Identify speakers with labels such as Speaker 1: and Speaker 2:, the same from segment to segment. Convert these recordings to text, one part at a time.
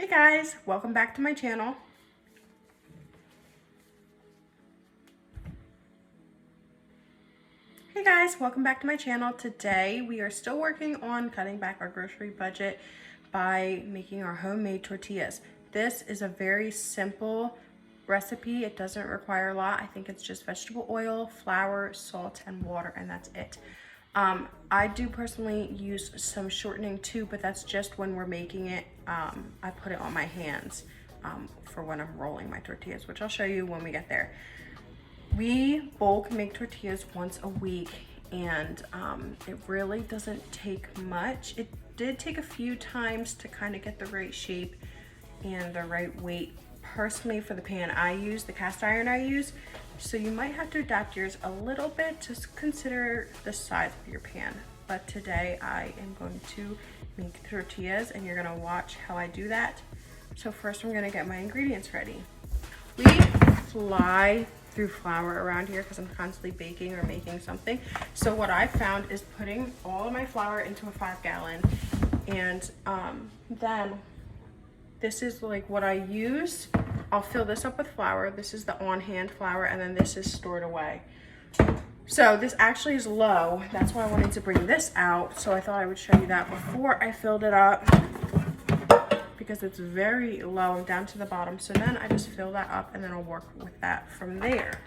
Speaker 1: Hey guys, welcome back to my channel. Hey guys, welcome back to my channel. Today we are still working on cutting back our grocery budget by making our homemade tortillas. This is a very simple recipe. It doesn't require a lot. I think it's just vegetable oil, flour, salt, and water, and that's it. I do personally use some shortening too, but that's just when we're making it. I put it on my hands for when I'm rolling my tortillas, which I'll show you when we get there. We bulk make tortillas once a week, and it really doesn't take much. It did take a few times to kind of get the right shape and the right weight. Personally, for the pan I use, the cast iron I use, so you might have to adapt yours a little bit. Just consider the size of your pan. But today I am going to make tortillas, and you're gonna watch how I do that. So first I'm gonna get my ingredients ready. We fly through flour around here because I'm constantly baking or making something. So what I found is putting all of my flour into a 5-gallon, and then this is like what I use. I'll fill this up with flour. This is the on-hand flour, and then this is stored away. So this actually is low. That's why I wanted to bring this out. So I thought I would show you that before I filled it up, because it's very low and down to the bottom. So then I just fill that up, and then I'll work with that from there.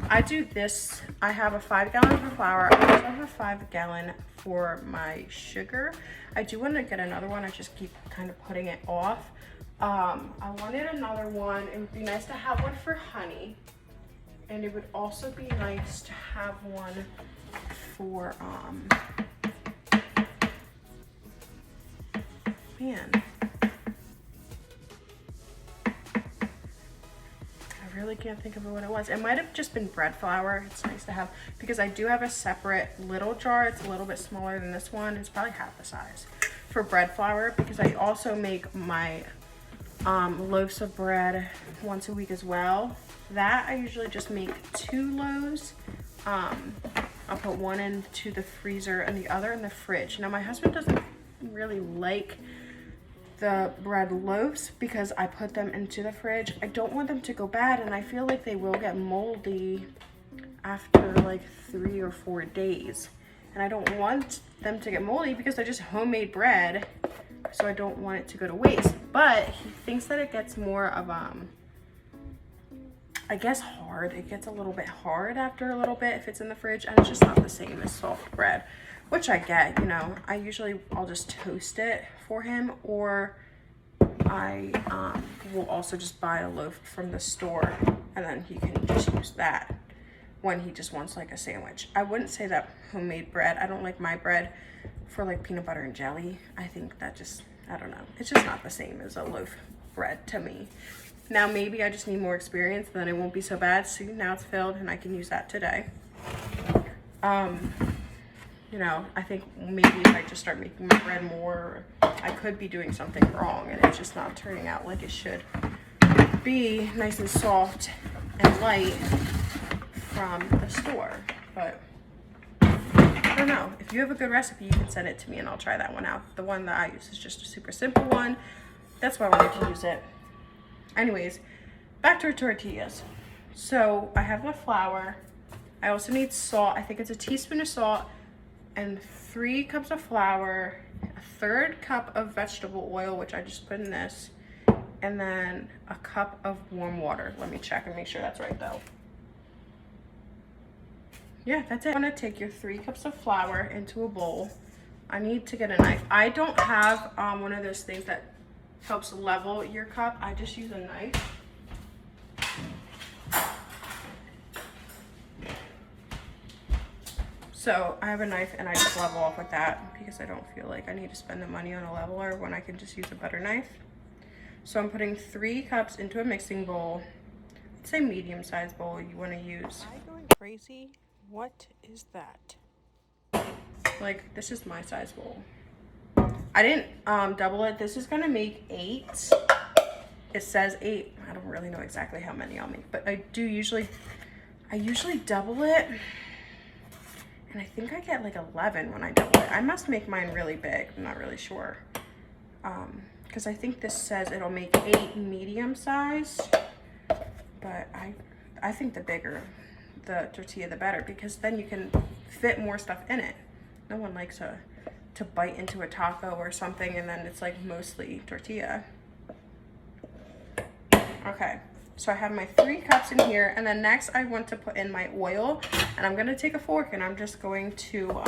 Speaker 1: I do this, I have a 5-gallon for flour. I also have a 5-gallon for my sugar. I do want to get another one. I just keep kind of putting it off. I wanted another one. It would be nice to have one for honey, and it would also be nice to have one for man, I really can't think of what it was. It might have just been bread flour. It's nice to have, because I do have a separate little jar. It's a little bit smaller than this one. It's probably half the size for bread flour, because I also make my loaves of bread once a week as well. That I usually just make 2 loaves. I'll put one into the freezer and the other in the fridge. Now my husband doesn't really like the bread loaves because I put them into the fridge. I don't want them to go bad, and I feel like they will get moldy after like 3 or 4 days. And I don't want them to get moldy because they're just homemade bread, so I don't want it to go to waste. But he thinks that it gets more of I guess hard. It gets a little bit hard after a little bit if it's in the fridge, and it's just not the same as soft bread, which I get, you know. I'll just toast it for him, or I will also just buy a loaf from the store, and then he can just use that when he just wants like a sandwich. I wouldn't say that homemade bread. I don't like my bread for like peanut butter and jelly. I think that just, I don't know. It's just not the same as a loaf bread to me. Now maybe I just need more experience, then it won't be so bad. See, now it's filled and I can use that today. You know, I think maybe if I just start making my bread more, I could be doing something wrong and it's just not turning out like it should be, nice and soft and light from the store. But I don't know. If you have a good recipe, you can send it to me and I'll try that one out. The one that I use is just a super simple one. That's why I wanted to use it. Anyways, back to our tortillas. So I have my flour. I also need salt. I think it's a teaspoon of salt and 3 cups of flour, a 1/3 cup of vegetable oil, which I just put in this, and then a cup of warm water. Let me check and make sure that's right though. Yeah, that's it. I'm gonna take your 3 cups of flour into a bowl. I need to get a knife. I don't have one of those things that helps level your cup. I just use a knife. So I have a knife and I just level off with that because I don't feel like I need to spend the money on a leveler when I can just use a butter knife. So I'm putting 3 cups into a mixing bowl. It's a medium-sized bowl you want to use. Am I going crazy? What is that? Like, this is my size bowl. I didn't double it. This is gonna make 8. It says 8. I don't really know exactly how many I'll make, but I usually double it. And I think I get like 11 when I double it. I must make mine really big. I'm not really sure. because I think this says it'll make 8 medium sized, but I think the bigger the tortilla the better, because then you can fit more stuff in it. No one likes to bite into a taco or something and then it's like mostly tortilla. Okay, so I have my 3 cups in here, and then next I want to put in my oil, and I'm gonna take a fork and I'm just going to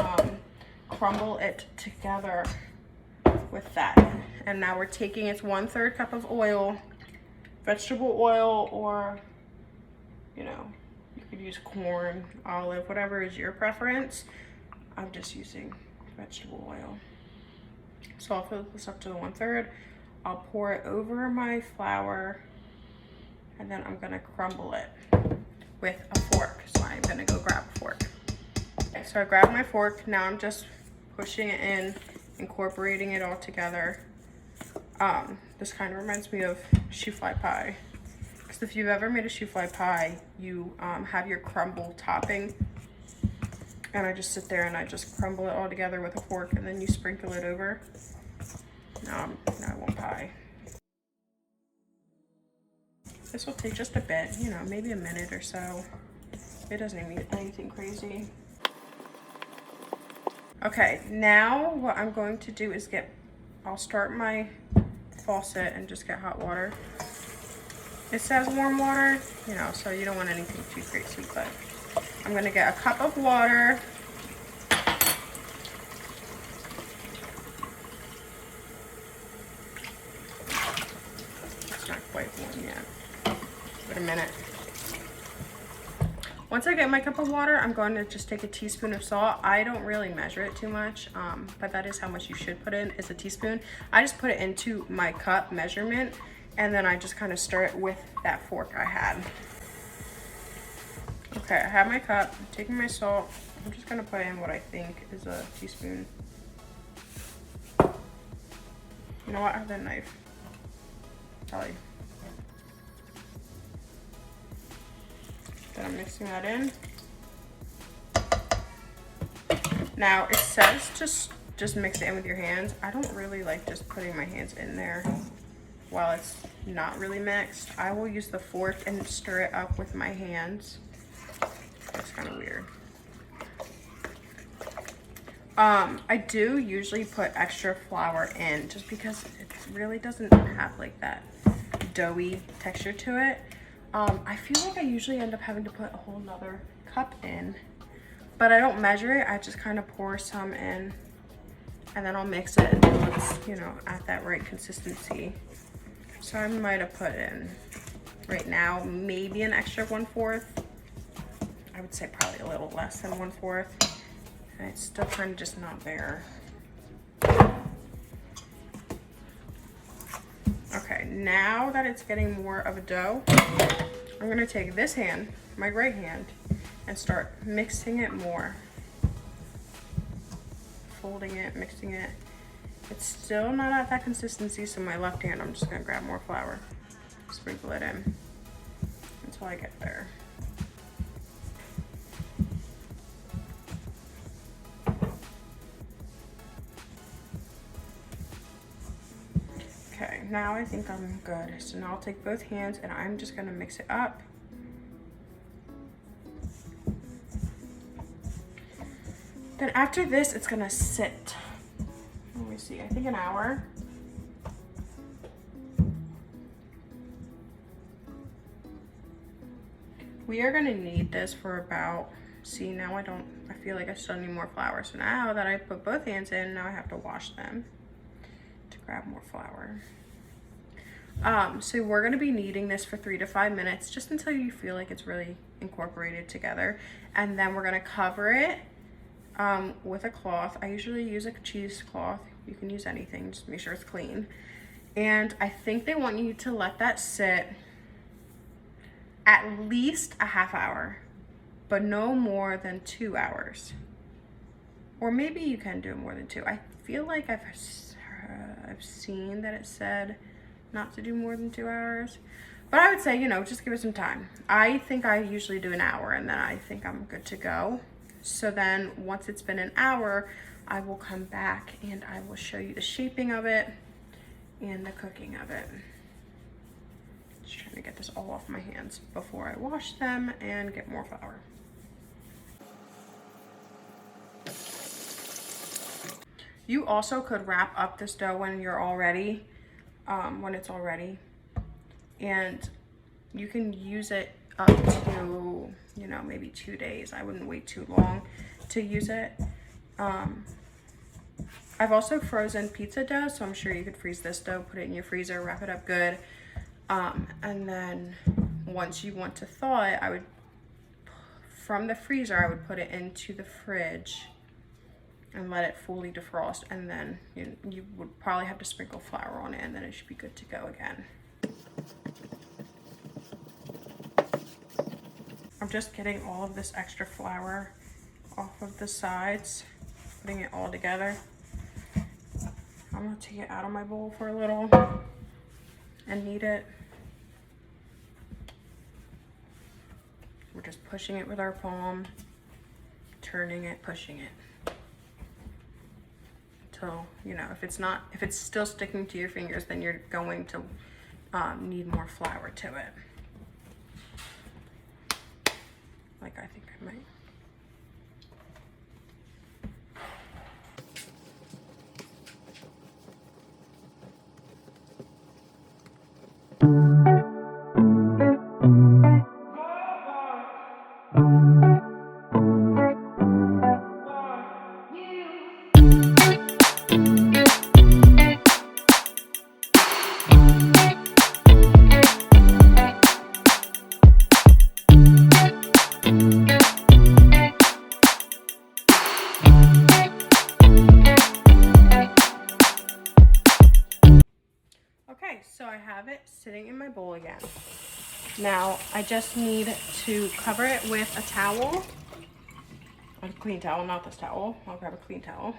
Speaker 1: crumble it together with that. And now we're taking, it's 1/3 cup of oil, vegetable oil, or you know, you could use corn, olive, whatever is your preference. I'm just using vegetable oil. So I'll fill this up to the 1/3. I'll pour it over my flour, and then I'm gonna crumble it with a fork. So I'm gonna go grab a fork. Okay, so I grabbed my fork. Now I'm just pushing it in, incorporating it all together. This kind of reminds me of shoofly pie. Because if you've ever made a shoofly pie, you have your crumble topping, and I just sit there and I just crumble it all together with a fork, and then you sprinkle it over. Now I want pie. This will take just a bit, you know, maybe a minute or so. It doesn't need anything crazy. Okay, now what I'm going to do is I'll start my faucet and just get hot water. It says warm water, you know, so you don't want anything too crazy, but I'm gonna get a cup of water. It's not quite warm yet. Wait a minute. Once I get my cup of water, I'm going to just take a teaspoon of salt. I don't really measure it too much, but that is how much you should put in, is a teaspoon. I just put it into my cup measurement, and then I just kind of stir it with that fork I had. Okay, I have my cup. I'm taking my salt. I'm just gonna put in what I think is a teaspoon. You know what? I have that knife. Probably. Then I'm mixing that in. Now it says just mix it in with your hands. I don't really like just putting my hands in there while it's not really mixed. I will use the fork and stir it up with my hands. That's kind of weird. I do usually put extra flour in just because it really doesn't have like that doughy texture to it. I feel like I usually end up having to put a whole nother cup in, but I don't measure it. I just kind of pour some in, and then I'll mix it until it's, you know, at that right consistency. So I might have put in, right now, maybe an extra 1/4. I would say probably a little less than 1/4. And it's still kind of just not there. Okay, now that it's getting more of a dough, I'm gonna take this hand, my right hand, and start mixing it more. Folding it, mixing it. It's still not at that consistency, so my left hand, I'm just gonna grab more flour, sprinkle it in until I get there. Okay, now I think I'm good. So now I'll take both hands and I'm just gonna mix it up. Then after this, it's gonna sit. Let me see, I think an hour. We are gonna need this for about, see now I feel like I still need more flour. So now that I put both hands in, now I have to wash them to grab more flour. So we're gonna be kneading this for 3 to 5 minutes, just until you feel like it's really incorporated together. And then we're gonna cover it with a cloth. I usually use a cheesecloth. You can use anything, just make sure it's clean. And I think they want you to let that sit at least a half hour, but no more than 2 hours. Or maybe you can do it more than 2. I feel like I've seen that it said not to do more than 2 hours. But I would say, you know, just give it some time. I think I usually do an hour, and then I think I'm good to go. So then once it's been an hour, I will come back and I will show you the shaping of it and the cooking of it. Just trying to get this all off my hands before I wash them and get more flour. You also could wrap up this dough when you're all ready, when it's all ready, and you can use it up to, you know, maybe 2 days. I wouldn't wait too long to use it. I've also frozen pizza dough, so I'm sure you could freeze this dough, put it in your freezer, wrap it up good. And then once you want to thaw it, I would, from the freezer, I would put it into the fridge and let it fully defrost. And then you would probably have to sprinkle flour on it, and then it should be good to go again. I'm just getting all of this extra flour off of the sides, putting it all together. I'm gonna take it out of my bowl for a little and knead it. We're just pushing it with our palm, turning it, pushing it. Until, you know, if it's still sticking to your fingers, then you're going to need more flour to it. Like I think I might. Okay, so I have it sitting in my bowl again. Now I just need to cover it with a towel, a clean towel, not this towel. I'll grab a clean towel.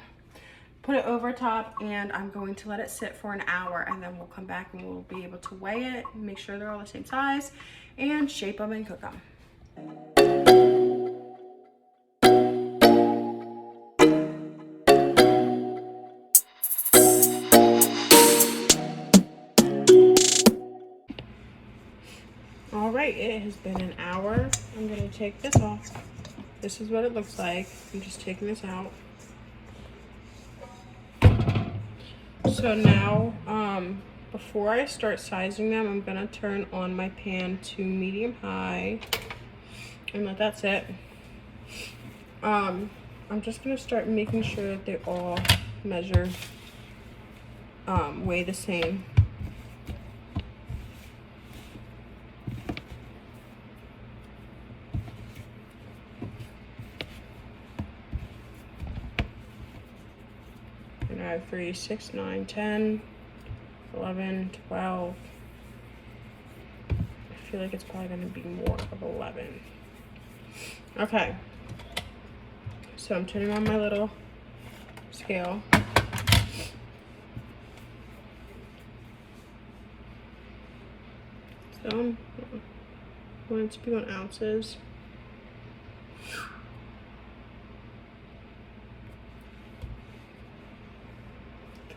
Speaker 1: Put it over top, and I'm going to let it sit for an hour, and then we'll come back and we'll be able to weigh it, make sure they're all the same size, and shape them and cook them. All right, it has been an hour. I'm gonna take this off. This is what it looks like. I'm just taking this out. So now, before I start sizing them, I'm gonna turn on my pan to medium high and let that sit. I'm just gonna start making sure that they all measure, weigh the same. And I have 3, 6, 9, 10, 11, 12. I feel like it's probably gonna be more of 11. Okay. So I'm turning on my little scale. So I want it to be on ounces.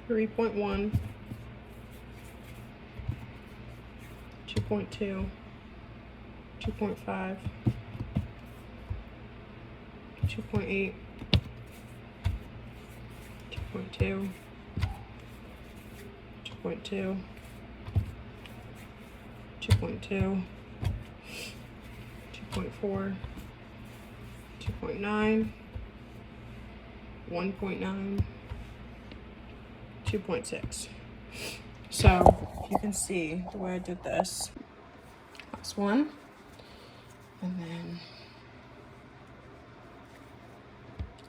Speaker 1: .1, 2.2, 2.5, 2.8, 2.2, 2.2, 2.2, 2.4, 2.9, 1.9, 2.6. So you can see the way I did this. Last one. And then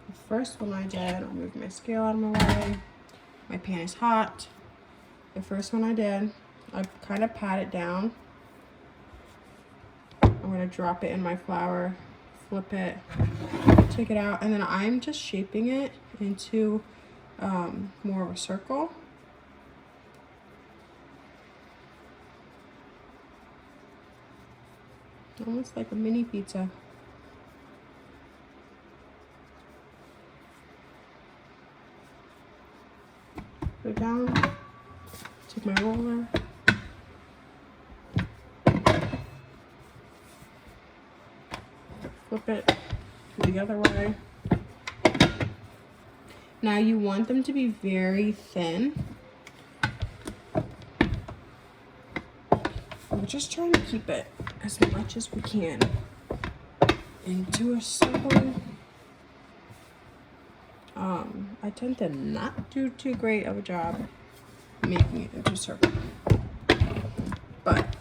Speaker 1: the first one I did, I'll move my scale out of my way. My pan is hot. The first one I did, I kind of pat it down. I'm gonna drop it in my flour, flip it, take it out, and then I'm just shaping it into more of a circle. Almost like a mini pizza. Put it down, Take my roller. Flip it the other way. Now you want them to be very thin. We're just trying to keep it as much as we can into a circle. I tend to not do too great of a job making it into a circle. But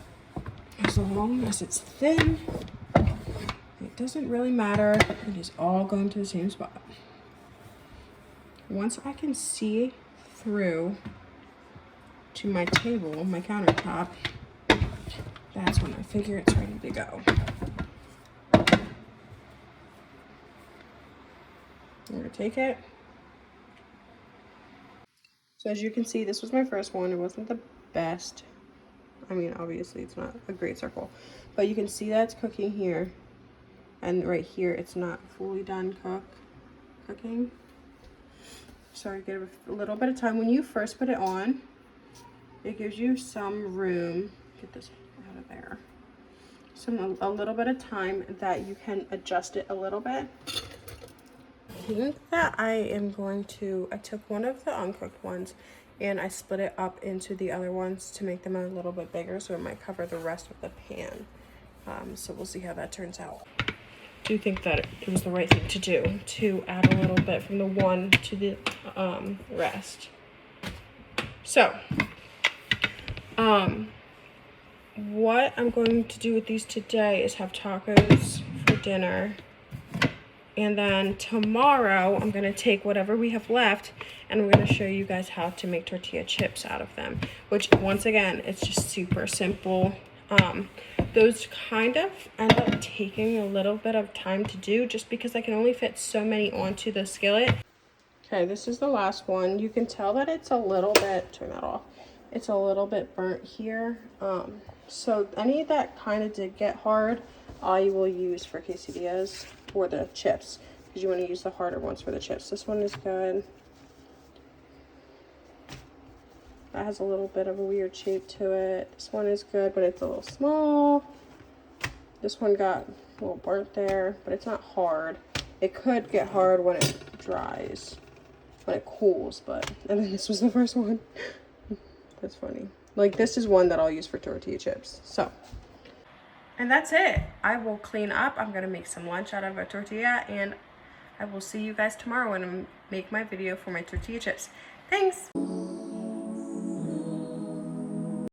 Speaker 1: as long as it's thin, it doesn't really matter. It is all going to the same spot. Once I can see through to my table, my countertop, that's when I figure it's ready to go. I'm gonna take it. So as you can see, this was my first one. It wasn't the best. I mean, obviously it's not a great circle, but you can see that it's cooking here. And right here, it's not fully done cooking. So I give it a little bit of time. When you first put it on, it gives you some room. Get this out of there. A little bit of time that you can adjust it a little bit. I think that I took one of the uncooked ones and I split it up into the other ones to make them a little bit bigger, so it might cover the rest of the pan. So we'll see how that turns out. I do think that it was the right thing to do, to add a little bit from the one to the rest. So, what I'm going to do with these today is have tacos for dinner. And then tomorrow, I'm going to take whatever we have left and we're going to show you guys how to make tortilla chips out of them. Which, once again, it's just super simple. Those kind of end up taking a little bit of time to do just because I can only fit so many onto the skillet. Okay, this is the last one. You can tell that it's a little bit, turn that off. It's a little bit burnt here. So any that kind of did get hard, I will use for quesadillas or the chips, because you want to use the harder ones for the chips. This one is good. That has a little bit of a weird shape to it. This one is good, but it's a little small. This one got a little burnt there, but it's not hard. It could get hard when it dries, when it cools, and then this was the first one. That's funny. Like, this is one that I'll use for tortilla chips. So, and that's it. I will clean up. I'm gonna make some lunch out of a tortilla, and I will see you guys tomorrow when I make my video for my tortilla chips. Thanks.